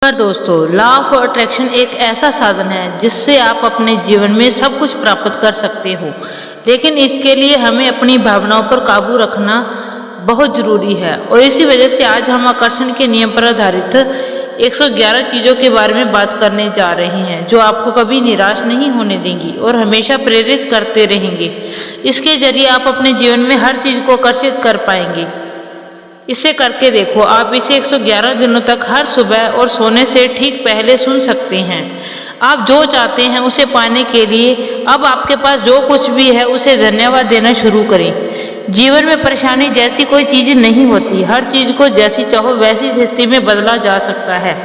पर दोस्तों, law of attraction एक ऐसा साधन है जिससे आप अपने जीवन में सब कुछ प्राप्त कर सकते हो, लेकिन इसके लिए हमें अपनी भावनाओं पर काबू रखना बहुत ज़रूरी है। और इसी वजह से आज हम आकर्षण के नियम पर आधारित 111 चीज़ों के बारे में बात करने जा रहे हैं जो आपको कभी निराश नहीं होने देंगी और हमेशा प्रेरित करते रहेंगे। इसके जरिए आप अपने जीवन में हर चीज़ को आकर्षित कर पाएंगे। इसे करके देखो। आप इसे 111 दिनों तक हर सुबह और सोने से ठीक पहले सुन सकते हैं। आप जो चाहते हैं उसे पाने के लिए अब आपके पास जो कुछ भी है उसे धन्यवाद देना शुरू करें। जीवन में परेशानी जैसी कोई चीज़ नहीं होती। हर चीज़ को जैसी चाहो वैसी स्थिति में बदला जा सकता है।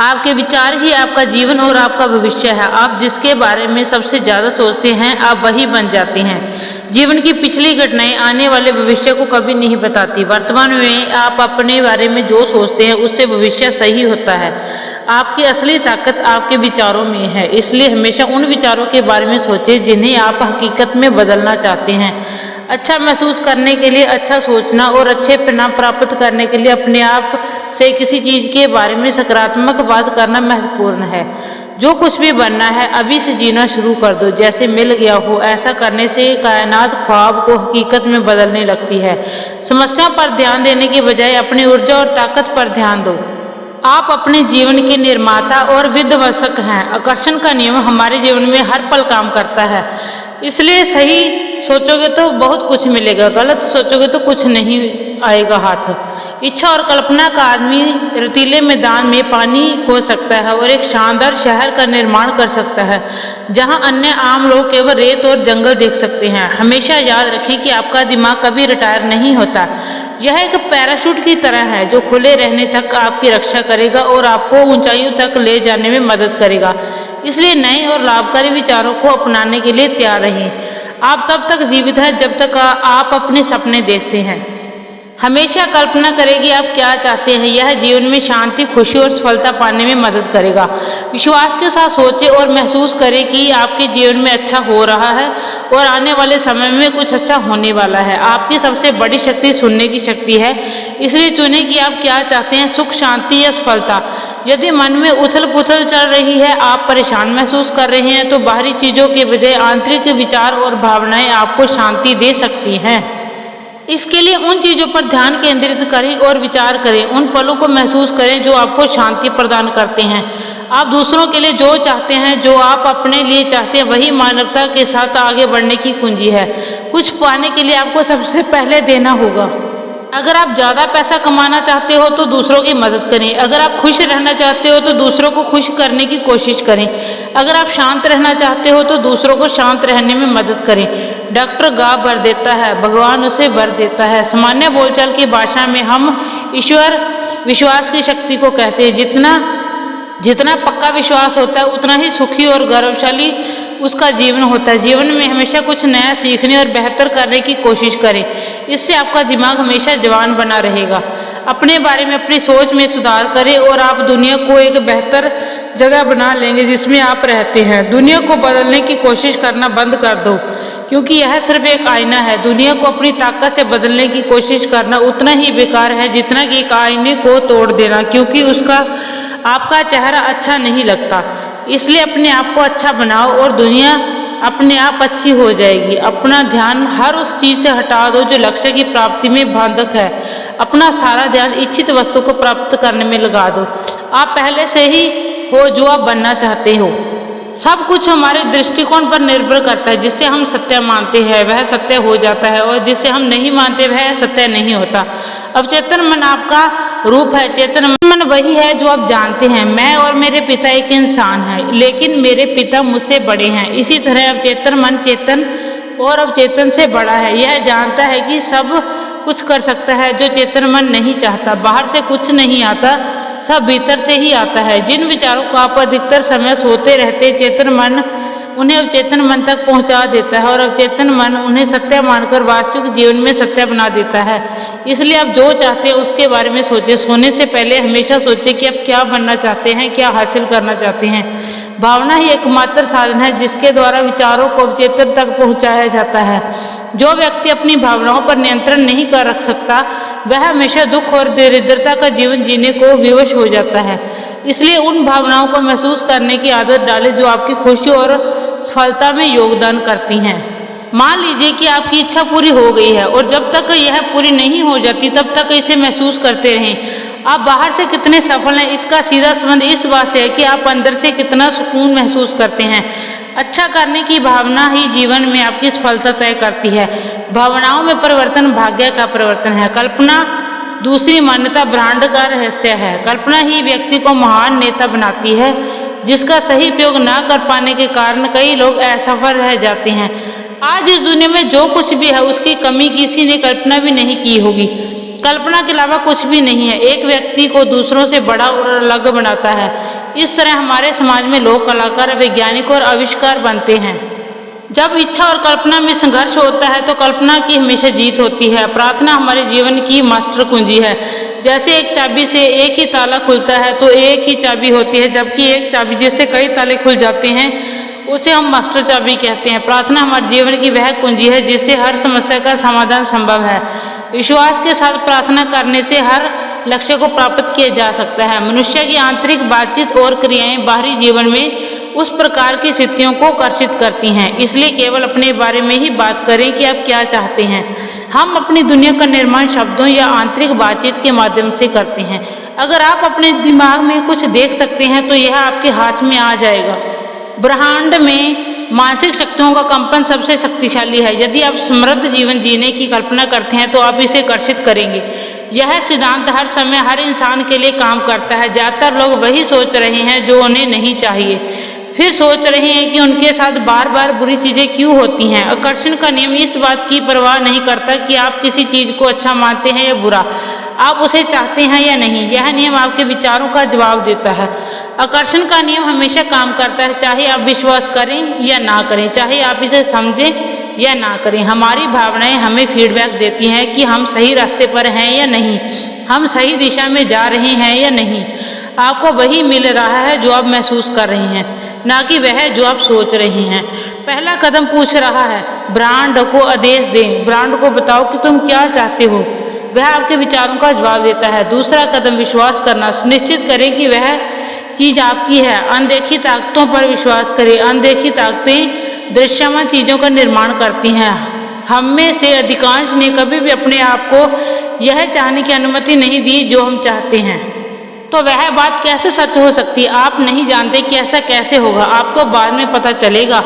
आपके विचार ही आपका जीवन और आपका भविष्य है। आप जिसके बारे में सबसे ज़्यादा सोचते हैं आप वही बन जाते हैं। जीवन की पिछली घटनाएं आने वाले भविष्य को कभी नहीं बताती। वर्तमान में आप अपने बारे में जो सोचते हैं उससे भविष्य सही होता है। आपकी असली ताकत आपके विचारों में है, इसलिए हमेशा उन विचारों के बारे में सोचें जिन्हें आप हकीकत में बदलना चाहते हैं। अच्छा महसूस करने के लिए अच्छा सोचना और अच्छे परिणाम प्राप्त करने के लिए अपने आप से किसी चीज़ के बारे में सकारात्मक बात करना महत्वपूर्ण है। जो कुछ भी बनना है अभी से जीना शुरू कर दो जैसे मिल गया हो। ऐसा करने से कायनात ख्वाब को हकीकत में बदलने लगती है। समस्या पर ध्यान देने के बजाय अपनी ऊर्जा और ताकत पर ध्यान दो। आप अपने जीवन के निर्माता और विध्वंसक हैं। आकर्षण का नियम हमारे जीवन में हर पल काम करता है, इसलिए सही सोचोगे तो बहुत कुछ मिलेगा, गलत सोचोगे तो कुछ नहीं आएगा हाथ। इच्छा और कल्पना का आदमी रेतीले मैदान में पानी खो सकता है और एक शानदार शहर का निर्माण कर सकता है जहां अन्य आम लोग केवल रेत और जंगल देख सकते हैं। हमेशा याद रखें कि आपका दिमाग कभी रिटायर नहीं होता। यह एक पैराशूट की तरह है जो खुले रहने तक आपकी रक्षा करेगा और आपको ऊंचाइयों तक ले जाने में मदद करेगा। इसलिए नए और लाभकारी विचारों को अपनाने के लिए तैयार रहें। आप तब तक जीवित हैं जब तक आप अपने सपने देखते हैं। हमेशा कल्पना करें कि आप क्या चाहते हैं। यह जीवन में शांति, खुशी और सफलता पाने में मदद करेगा। विश्वास के साथ सोचें और महसूस करें कि आपके जीवन में अच्छा हो रहा है और आने वाले समय में कुछ अच्छा होने वाला है। आपकी सबसे बड़ी शक्ति सुनने की शक्ति है, इसलिए चुनें कि आप क्या चाहते हैं, सुख, शांति या सफलता। यदि मन में उथल पुथल चल रही है, आप परेशान महसूस कर रहे हैं, तो बाहरी चीज़ों के बजाय आंतरिक विचार और भावनाएं आपको शांति दे सकती हैं। इसके लिए उन चीज़ों पर ध्यान केंद्रित करें और विचार करें। उन पलों को महसूस करें जो आपको शांति प्रदान करते हैं। आप दूसरों के लिए जो चाहते हैं, जो आप अपने लिए चाहते हैं, वही मानवता के साथ आगे बढ़ने की कुंजी है। कुछ पाने के लिए आपको सबसे पहले देना होगा। अगर आप ज़्यादा पैसा कमाना चाहते हो तो दूसरों की मदद करें। अगर आप खुश रहना चाहते हो तो दूसरों को खुश करने की कोशिश करें। अगर आप शांत रहना चाहते हो तो दूसरों को शांत रहने में मदद करें। डॉक्टर घाव भर देता है, भगवान उसे भर देता है। सामान्य बोलचाल की भाषा में हम ईश्वर विश्वास की शक्ति को कहते हैं। जितना पक्का विश्वास होता है उतना ही सुखी और गौरवशाली उसका जीवन होता है। जीवन में हमेशा कुछ नया सीखने और बेहतर करने की कोशिश करें। इससे आपका दिमाग हमेशा जवान बना रहेगा। अपने बारे में, अपनी सोच में सुधार करें और आप दुनिया को एक बेहतर जगह बना लेंगे जिसमें आप रहते हैं। दुनिया को बदलने की कोशिश करना बंद कर दो, क्योंकि यह सिर्फ एक आईना है। दुनिया को अपनी ताकत से बदलने की कोशिश करना उतना ही बेकार है जितना कि एक आईने को तोड़ देना, क्योंकि उसका आपका चेहरा अच्छा नहीं लगता। इसलिए अपने आप को अच्छा बनाओ और दुनिया अपने आप अच्छी हो जाएगी। अपना ध्यान हर उस चीज़ से हटा दो जो लक्ष्य की प्राप्ति में बाधक है। अपना सारा ध्यान इच्छित वस्तु को प्राप्त करने में लगा दो। आप पहले से ही हो जो आप बनना चाहते हो। सब कुछ हमारे दृष्टिकोण पर निर्भर करता है। जिससे हम सत्य मानते हैं वह सत्य हो जाता है और जिससे हम नहीं मानते वह सत्य नहीं होता। अवचेतन मन आपका रूप है। चेतन मन वही है जो आप जानते हैं। मैं और मेरे पिता एक इंसान है, लेकिन मेरे पिता मुझसे बड़े हैं। इसी तरह अवचेतन मन चेतन और अवचेतन से बड़ा है। यह जानता है कि सब कुछ कर सकता है जो चेतन मन नहीं चाहता। बाहर से कुछ नहीं आता, सब भीतर से ही आता है। जिन विचारों को आप अधिकतर समय सोते रहते, चेतन मन उन्हें अवचेतन मन तक पहुंचा देता है और अवचेतन मन उन्हें सत्य मानकर वास्तविक जीवन में सत्य बना देता है। इसलिए आप जो चाहते हैं उसके बारे में सोचें। सोने से पहले हमेशा सोचें कि आप क्या बनना चाहते हैं, क्या हासिल करना चाहते हैं। भावना ही एकमात्र साधन है जिसके द्वारा विचारों को चेतन तक पहुंचाया जाता है। जो व्यक्ति अपनी भावनाओं पर नियंत्रण नहीं कर रख सकता वह हमेशा दुख और दरिद्रता का जीवन जीने को विवश हो जाता है। इसलिए उन भावनाओं को महसूस करने की आदत डालें जो आपकी खुशी और सफलता में योगदान करती हैं। मान लीजिए कि आपकी इच्छा पूरी हो गई है और जब तक यह पूरी नहीं हो जाती तब तक इसे महसूस करते रहें। आप बाहर से कितने सफल हैं इसका सीधा संबंध इस बात से है कि आप अंदर से कितना सुकून महसूस करते हैं। अच्छा करने की भावना ही जीवन में आपकी सफलता तय करती है। भावनाओं में परिवर्तन भाग्य का परिवर्तन है। कल्पना दूसरी मान्यता ब्रह्मांड का रहस्य है। कल्पना ही व्यक्ति को महान नेता बनाती है जिसका सही उपयोग न कर पाने के कारण कई लोग असफल रह जाते हैं। आज इस दुनिया में जो कुछ भी है उसकी कमी किसी ने कल्पना भी नहीं की होगी। कल्पना के अलावा कुछ भी नहीं है एक व्यक्ति को दूसरों से बड़ा और अलग बनाता है। इस तरह हमारे समाज में लोग कलाकार, वैज्ञानिक और आविष्कार बनते हैं। जब इच्छा और कल्पना में संघर्ष होता है तो कल्पना की हमेशा जीत होती है। प्रार्थना हमारे जीवन की मास्टर कुंजी है। जैसे एक चाबी से एक ही ताला खुलता है तो एक ही चाबी होती है, जबकि एक चाबी जिससे कई ताले खुल जाते हैं उसे हम मास्टर चाबी कहते हैं। प्रार्थना हमारे जीवन की वह कुंजी है जिससे हर समस्या का समाधान संभव है। विश्वास के साथ प्रार्थना करने से हर लक्ष्य को प्राप्त किया जा सकता है। मनुष्य की आंतरिक बातचीत और क्रियाएं बाहरी जीवन में उस प्रकार की स्थितियों को आकर्षित करती हैं। इसलिए केवल अपने बारे में ही बात करें कि आप क्या चाहते हैं। हम अपनी दुनिया का निर्माण शब्दों या आंतरिक बातचीत के माध्यम से करते हैं। अगर आप अपने दिमाग में कुछ देख सकते हैं तो यह आपके हाथ में आ जाएगा। ब्रह्मांड में मानसिक शक्तियों का कंपन सबसे शक्तिशाली है। यदि आप समृद्ध जीवन जीने की कल्पना करते हैं तो आप इसे आकर्षित करेंगे। यह सिद्धांत हर समय हर इंसान के लिए काम करता है। ज़्यादातर लोग वही सोच रहे हैं जो उन्हें नहीं चाहिए, फिर सोच रहे हैं कि उनके साथ बार बार बुरी चीज़ें क्यों होती हैं। आकर्षण का नियम इस बात की परवाह नहीं करता कि आप किसी चीज़ को अच्छा मानते हैं या बुरा, आप उसे चाहते हैं या नहीं। यह नियम आपके विचारों का जवाब देता है। आकर्षण का नियम हमेशा काम करता है, चाहे आप विश्वास करें या ना करें, चाहे आप इसे समझें या ना करें। हमारी भावनाएं हमें फीडबैक देती हैं कि हम सही रास्ते पर हैं या नहीं, हम सही दिशा में जा रहे हैं या नहीं। आपको वही मिल रहा है जो आप महसूस कर रहे हैं, ना कि वह जो आप सोच रहे हैं। पहला कदम पूछ रहा है, ब्रांड को आदेश दें। ब्रांड को बताओ कि तुम क्या चाहते हो, वह आपके विचारों का जवाब देता है। दूसरा कदम विश्वास करना। सुनिश्चित करें कि वह चीज़ आपकी है। अनदेखी ताकतों पर विश्वास करें। अनदेखी ताकतें दृश्यमान चीज़ों का निर्माण करती हैं। हम में से अधिकांश ने कभी भी अपने आप को यह चाहने की अनुमति नहीं दी जो हम चाहते हैं। तो वह बात कैसे सच हो सकती है? आप नहीं जानते कि ऐसा कैसे होगा, आपको बाद में पता चलेगा।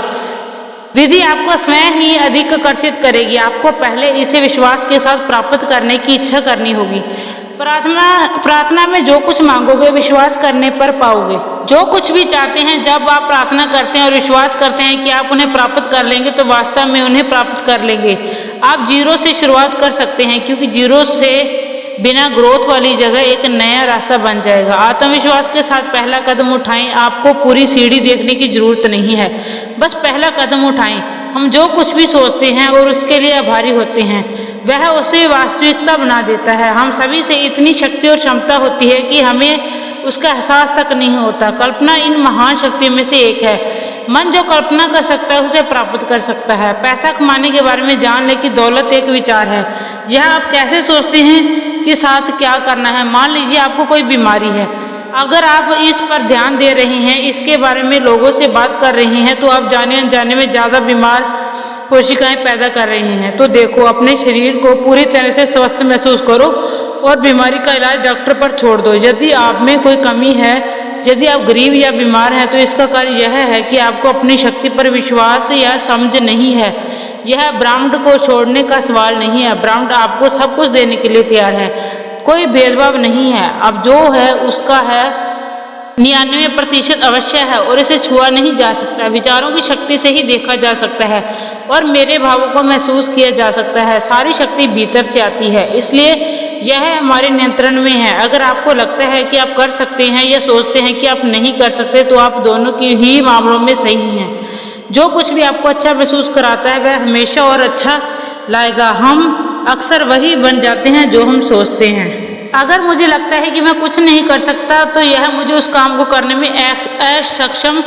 विधि आपको स्वयं ही अधिक आकर्षित करेगी। आपको पहले इसे विश्वास के साथ प्राप्त करने की इच्छा करनी होगी। प्रार्थना में जो कुछ मांगोगे विश्वास करने पर पाओगे। जो कुछ भी चाहते हैं, जब आप प्रार्थना करते हैं और विश्वास करते हैं कि आप उन्हें प्राप्त कर लेंगे तो वास्तव में उन्हें प्राप्त कर लेंगे। आप जीरो से शुरुआत कर सकते हैं, क्योंकि जीरो से बिना ग्रोथ वाली जगह एक नया रास्ता बन जाएगा। आत्मविश्वास के साथ पहला कदम उठाएं। आपको पूरी सीढ़ी देखने की जरूरत नहीं है, बस पहला कदम उठाएं। हम जो कुछ भी सोचते हैं और उसके लिए आभारी होते हैं वह उसे वास्तविकता बना देता है। हम सभी से इतनी शक्ति और क्षमता होती है कि हमें उसका एहसास तक नहीं होता। कल्पना इन महान शक्तियों में से एक है। मन जो कल्पना कर सकता है उसे प्राप्त कर सकता है। पैसा कमाने के बारे में जान ले कि दौलत एक विचार है। यह आप कैसे सोचते हैं कि साथ क्या करना है। मान लीजिए आपको कोई बीमारी है, अगर आप इस पर ध्यान दे रहे हैं, इसके बारे में लोगों से बात कर रहे हैं, तो आप जाने अनजाने में ज़्यादा बीमार कोशिकाएं पैदा कर रहे हैं। तो देखो, अपने शरीर को पूरी तरह से स्वस्थ महसूस करो और बीमारी का इलाज डॉक्टर पर छोड़ दो। यदि आप में कोई कमी है, यदि आप गरीब या बीमार हैं, तो इसका कारण यह है कि आपको अपनी शक्ति पर विश्वास या समझ नहीं है। यह ब्रह्मांड को छोड़ने का सवाल नहीं है। ब्रह्मांड आपको सब कुछ देने के लिए तैयार है। कोई भेदभाव नहीं है। अब जो है उसका है 99% अवश्य है और इसे छुआ नहीं जा सकता। विचारों की शक्ति से ही देखा जा सकता है और मेरे भावों को महसूस किया जा सकता है। सारी शक्ति भीतर से आती है, इसलिए यह हमारे नियंत्रण में है। अगर आपको लगता है कि आप कर सकते हैं या सोचते हैं कि आप नहीं कर सकते, तो आप दोनों की ही मामलों में सही हैं। जो कुछ भी आपको अच्छा महसूस कराता है वह हमेशा और अच्छा लाएगा। हम अक्सर वही बन जाते हैं जो हम सोचते हैं। अगर मुझे लगता है कि मैं कुछ नहीं कर सकता, तो यह मुझे उस काम को करने में असक्षम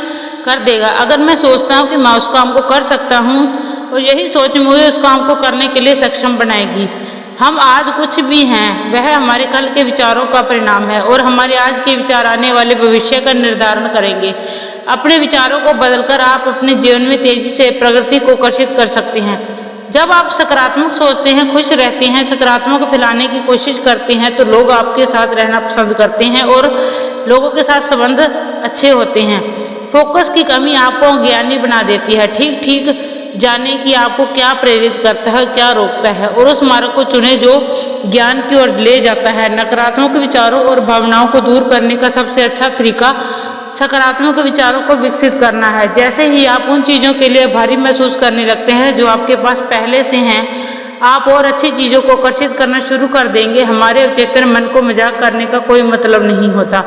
कर देगा। अगर मैं सोचता हूँ कि मैं उस काम को कर सकता हूँ और यही सोच मुझे उस काम को करने के लिए सक्षम बनाएगी। हम आज कुछ भी हैं वह हमारे कल के विचारों का परिणाम है और हमारे आज के विचार आने वाले भविष्य का निर्धारण करेंगे। अपने विचारों को बदलकर आप अपने जीवन में तेजी से प्रगति को आकर्षित कर सकते हैं। जब आप सकारात्मक सोचते हैं, खुश रहते हैं, सकारात्मक फैलाने की कोशिश करते हैं तो लोग आपके साथ रहना पसंद करते हैं और लोगों के साथ संबंध अच्छे होते हैं। फोकस की कमी आपको ज्ञानी बना देती है। ठीक जाने कि आपको क्या प्रेरित करता है, क्या रोकता है और उस मार्ग को चुने जो ज्ञान की ओर ले जाता है। नकारात्मक विचारों और भावनाओं को दूर करने का सबसे अच्छा तरीका सकारात्मक विचारों को विकसित करना है। जैसे ही आप उन चीज़ों के लिए भारी महसूस करने लगते हैं जो आपके पास पहले से हैं, आप और अच्छी चीज़ों को आकर्षित करना शुरू कर देंगे। हमारे अवचेतन मन को मजाक करने का कोई मतलब नहीं होता,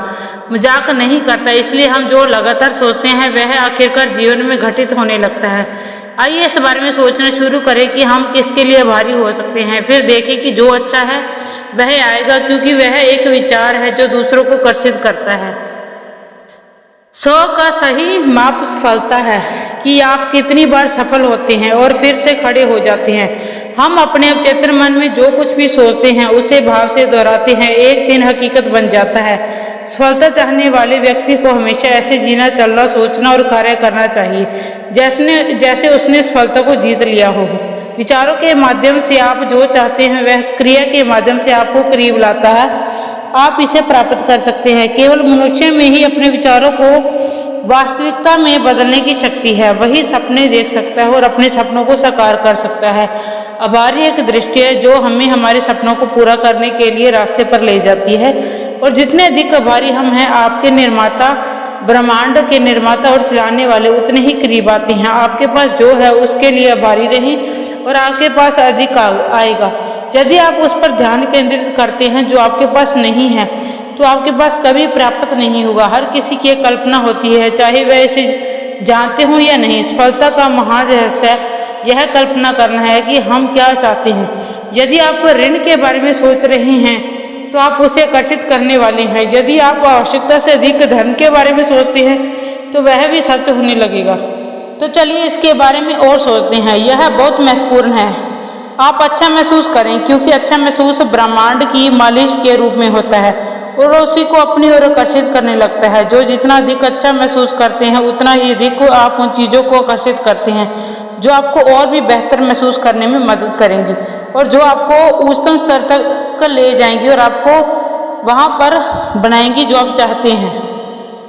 मजाक नहीं करता, इसलिए हम जो लगातार सोचते हैं वह आखिरकार जीवन में घटित होने लगता है। आइए इस बारे में सोचना शुरू करें कि हम किसके लिए भारी हो सकते हैं, फिर देखें कि जो अच्छा है वह आएगा, क्योंकि वह एक विचार है जो दूसरों को आकर्षित करता है। 100 का सही माप सफलता है कि आप कितनी बार सफल होते हैं और फिर से खड़े हो जाते हैं। हम अपने अवचेतन मन में जो कुछ भी सोचते हैं उसे भाव से दोहराते हैं, एक दिन हकीकत बन जाता है। सफलता चाहने वाले व्यक्ति को हमेशा ऐसे जीना, चलना, सोचना और कार्य करना चाहिए जैसे उसने सफलता को जीत लिया हो। विचारों के माध्यम से आप जो चाहते हैं वह क्रिया के माध्यम से आपको करीब लाता है। आप इसे प्राप्त कर सकते हैं। केवल मनुष्य में ही अपने विचारों को वास्तविकता में बदलने की शक्ति है। वही सपने देख सकता है और अपने सपनों को साकार कर सकता है। आभारी एक दृष्टि है जो हमें हमारे सपनों को पूरा करने के लिए रास्ते पर ले जाती है, और जितने अधिक आभारी हम हैं, आपके निर्माता, ब्रह्मांड के निर्माता और चलाने वाले उतने ही करीब आते हैं। आपके पास जो है उसके लिए आभारी रहें और आपके पास अधिक आएगा। यदि आप उस पर ध्यान केंद्रित करते हैं जो आपके पास नहीं है तो आपके पास कभी प्राप्त नहीं होगा। हर किसी की एक कल्पना होती है, चाहे वह इसे जानते हो या नहीं। सफलता का महान रहस्य यह कल्पना करना है कि हम क्या चाहते हैं। यदि आप ऋण के बारे में सोच रहे हैं तो आप उसे आकर्षित करने वाले हैं। यदि आप आवश्यकता से अधिक धन के बारे में सोचते हैं तो वह भी सच होने लगेगा। तो चलिए इसके बारे में और सोचते हैं, यह बहुत महत्वपूर्ण है। आप अच्छा महसूस करें, क्योंकि अच्छा महसूस ब्रह्मांड की मालिश के रूप में होता है और उसी को अपनी ओर आकर्षित करने लगता है। जो जितना अधिक अच्छा महसूस करते हैं उतना ही अधिक आप उन चीज़ों को आकर्षित करते हैं जो आपको और भी बेहतर महसूस करने में मदद करेंगी और जो आपको उच्चतम स्तर तक ले जाएंगी और आपको वहाँ पर बनाएंगी जो आप चाहते हैं।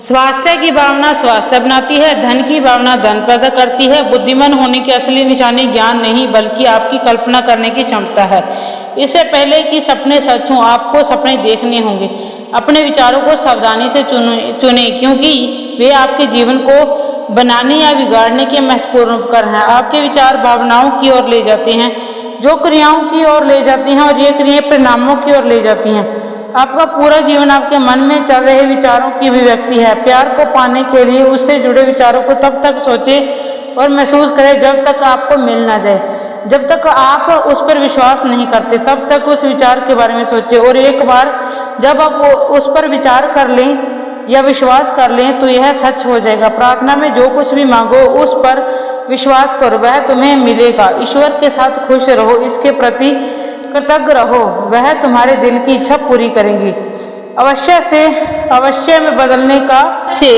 स्वास्थ्य की भावना स्वास्थ्य बनाती है, धन की भावना धन पैदा करती है। बुद्धिमान होने की असली निशानी ज्ञान नहीं बल्कि आपकी कल्पना करने की क्षमता है। इससे पहले कि सपने सच हों, आपको सपने देखने होंगे। अपने विचारों को सावधानी से चुनें, क्योंकि वे आपके जीवन को बनाने या बिगाड़ने के महत्वपूर्ण उपकरण हैं। आपके विचार भावनाओं की ओर ले जाते हैं, जो क्रियाओं की ओर ले जाती हैं, और ये क्रियाएं परिणामों की ओर ले जाती हैं। आपका पूरा जीवन आपके मन में चल रहे विचारों की अभिव्यक्ति है। प्यार को पाने के लिए उससे जुड़े विचारों को तब तक सोचें और महसूस करें जब तक आपको मिल ना जाए। जब तक आप उस पर विश्वास नहीं करते तब तक उस विचार के बारे में सोचें, और एक बार जब आप उस पर विचार कर लें या विश्वास कर लें तो यह सच हो जाएगा। प्रार्थना में जो कुछ भी मांगो उस पर विश्वास करो, वह तुम्हें मिलेगा। ईश्वर के साथ खुश रहो, इसके प्रति कृतज्ञ रहो, वह तुम्हारे दिल की इच्छा पूरी करेंगी। अवश्य में बदलने का से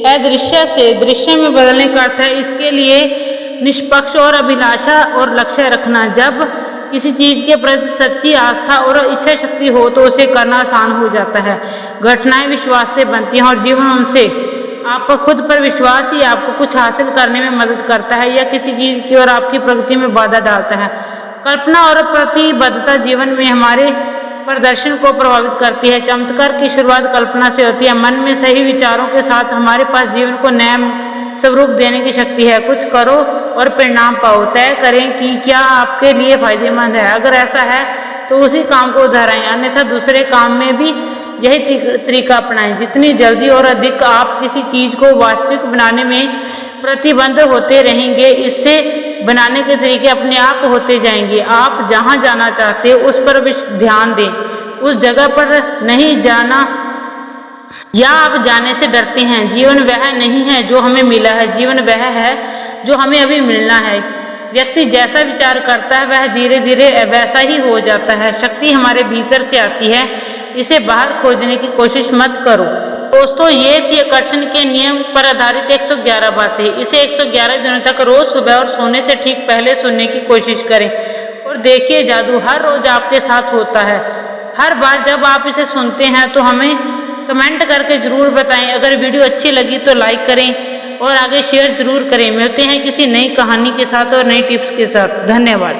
अदृश्य से दृश्य में बदलने का अर्थ है इसके लिए निष्पक्ष और अभिलाषा और लक्ष्य रखना। जब किसी चीज के प्रति सच्ची आस्था और इच्छा शक्ति हो तो उसे करना आसान हो जाता है। घटनाएं विश्वास से बनती हैं और जीवन उनसे। आपका खुद पर विश्वास ही आपको कुछ हासिल करने में मदद करता है या किसी चीज की और आपकी प्रगति में बाधा डालता है। कल्पना और प्रतिबद्धता जीवन में हमारे प्रदर्शन को प्रभावित करती है। चमत्कार की शुरुआत कल्पना से होती है। मन में सही विचारों के साथ हमारे पास जीवन को नया स्वरूप देने की शक्ति है। कुछ करो और परिणाम पाओ। तय करें कि क्या आपके लिए फायदेमंद है। अगर ऐसा है तो उसी काम को दोहराएं, अन्यथा दूसरे काम में भी यही तरीका अपनाएं। जितनी जल्दी और अधिक आप किसी चीज को वास्तविक बनाने में प्रतिबद्ध होते रहेंगे, इससे बनाने के तरीके अपने आप होते जाएंगे। आप जहां जाना चाहते हो उस पर ध्यान दें, उस जगह पर नहीं जाना या आप जाने से डरते हैं? जीवन वह नहीं है जो हमें मिला है, जीवन वह है जो हमें अभी मिलना है। व्यक्ति जैसा विचार करता है वह धीरे धीरे वैसा ही हो जाता है। शक्ति हमारे भीतर से आती है, इसे बाहर खोजने की कोशिश मत करो। दोस्तों, ये थी आकर्षण के नियम पर आधारित 111 बातें। इसे 111 दिनों तक रोज सुबह और सोने से ठीक पहले सुनने की कोशिश करें और देखिए जादू हर रोज आपके साथ होता है। हर बार जब आप इसे सुनते हैं तो हमें कमेंट करके ज़रूर बताएं। अगर वीडियो अच्छी लगी तो लाइक करें और आगे शेयर ज़रूर करें। मिलते हैं किसी नई कहानी के साथ और नई टिप्स के साथ। धन्यवाद।